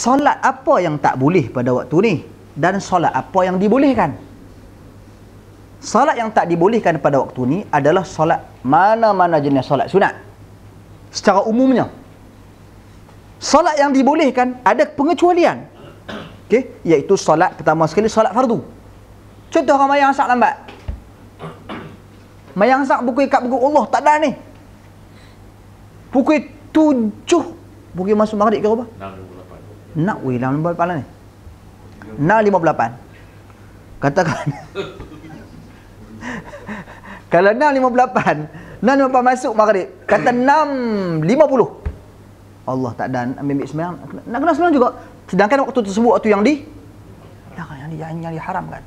solat apa yang tak boleh pada waktu ni dan solat apa yang dibolehkan. Solat yang tak dibolehkan pada waktu ni adalah solat mana-mana jenis solat sunat secara umumnya. Solat yang dibolehkan ada pengecualian. Okey, iaitu solat pertama sekali solat fardu. Contoh orang mayang asar lambat. Mayang asar pukul kat pukul Allah tak ada ni. Pukul 7 pukul masuk maghrib ke apa? 6.58. Nak weh 6.58 ni. 6.58. Katakan kalau 6.58 masuk maghrib, kata 6.50 Allah tak ada ambil sembahyang, nak kena sembahyang juga. Sedangkan waktu tersebut waktu yang diharamkan.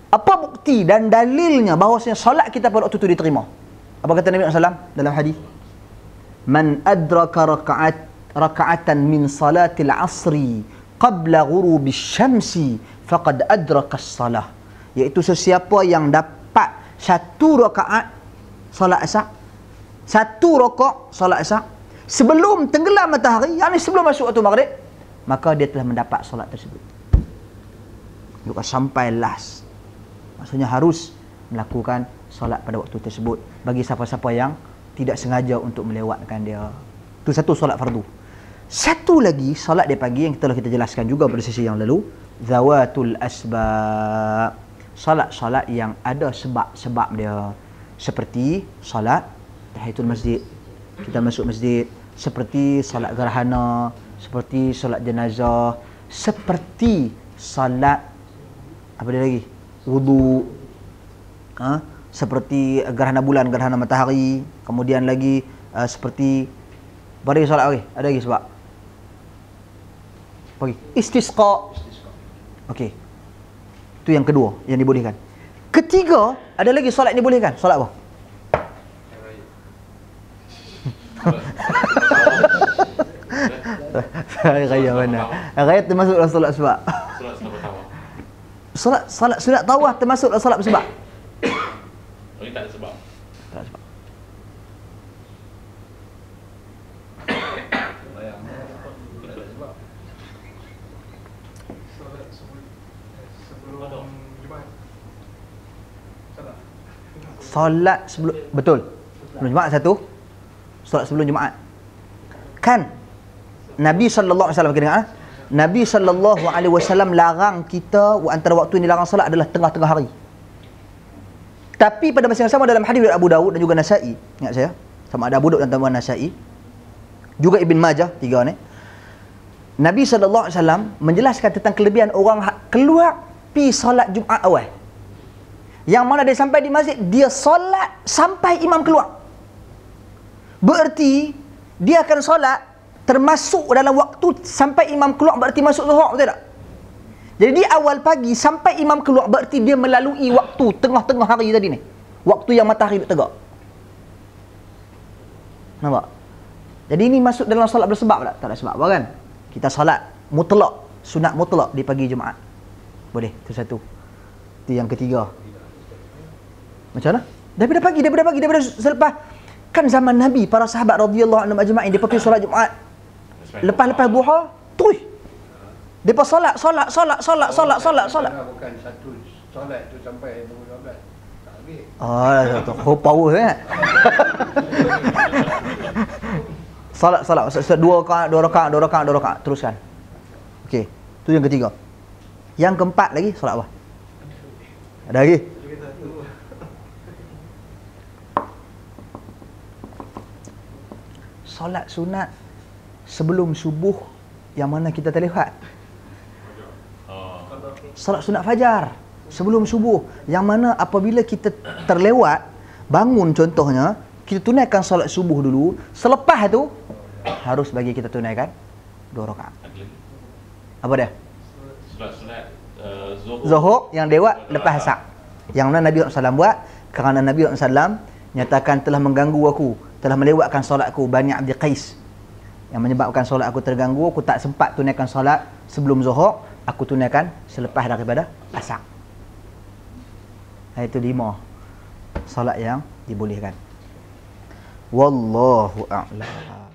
Apa bukti dan dalilnya bahawasanya solat kita pada waktu itu diterima? Apa kata Nabi SAW dalam hadis? Man adraka raka'atan min salatil asri qabla ghurubi syamsi faqad adraka as-salah. Iaitu sesiapa yang dapat satu rakaat solat asar, satu rakaat solat asar sebelum tenggelam matahari, yakni sebelum masuk waktu maghrib, maka dia telah mendapat solat tersebut. Juga sampai last. Maksudnya harus melakukan solat pada waktu tersebut bagi siapa-siapa yang tidak sengaja untuk melewatkan dia. Itu satu solat fardu. Satu lagi solat dia pagi yang telah kita jelaskan juga pada sesi yang lalu, zawatul asbab. Solat-solat yang ada sebab-sebab dia. Seperti solat tahiyatul masjid, kita masuk masjid, seperti solat gerhana, seperti solat jenazah, seperti solat apa dia lagi? Wudu. Seperti gerhana bulan, gerhana matahari, kemudian lagi seperti apa lagi solat lagi? Ada lagi sebab. Bagi istisqa. Okey. Itu yang kedua yang dibolehkan. Ketiga, ada lagi solat yang dibolehkan. Solat apa? Hari raya mana? Hari raya termasuk dalam solat sebab. Solat sunat tawaf termasuk dalam solat bersebab. Ini tak ada sebab. Tak ada sebab. Solat sebelum, betul. Sebelum Jumaat satu. Solat sebelum Jumaat. Kan Nabi sallallahu alaihi wasallam kena Nabi sallallahu alaihi wasallam larang kita antara waktu yang dilarang solat adalah tengah-tengah hari. Tapi pada masa yang sama dalam hadis Abu Daud dan juga Nasa'i, ingat saya, sama ada Abu Daud dan tambah Nasa'i, juga Ibn Majah, tiga ni. Nabi sallallahu alaihi wasallam menjelaskan tentang kelebihan orang keluar pi solat Jumaat awal. Yang mana dia sampai di masjid, dia solat sampai imam keluar. Berarti dia akan solat termasuk dalam waktu sampai imam keluar, berarti masuk zuhur, betul tak? Jadi di awal pagi sampai imam keluar, berarti dia melalui waktu tengah-tengah hari tadi ni. Waktu yang matahari duk tegak. Nampak? Jadi ini masuk dalam solat bersebab tak? Tak ada sebab apa kan? Kita solat mutlak, sunat mutlak di pagi Jumaat. Boleh, itu satu. Itu yang ketiga. Macam mana? Daripada pagi, daripada selepas. Kan zaman Nabi, para sahabat radhiyallahu anhum ajma'in, dia pergi solat Jumaat. Lepas duha, terus. Depa solat. Bukan satu solat tu sampai pukul 12. Tak habis. Oh, power sangat. Solat dua rakaat teruskan. Okey, tu yang ketiga. Yang keempat lagi solat apa? Ada lagi? Solat sunat sebelum subuh yang mana kita terlewat. Solat sunat fajar sebelum subuh yang mana apabila kita terlewat bangun, contohnya kita tunaikan solat subuh dulu, selepas tu harus bagi kita tunaikan 2 rakaat. Apa dia? Solat Zuhur yang lewat lepas asar. Yang mana Nabi SAW buat kerana Nabi SAW nyatakan telah mengganggu aku, telah melewatkan solatku Bani Abdi Qais, yang menyebabkan solat aku terganggu, aku tak sempat tunaikan solat sebelum zuhur, aku tunaikan selepas daripada asar. Itu 5 solat yang dibolehkan. Wallahu a'lam.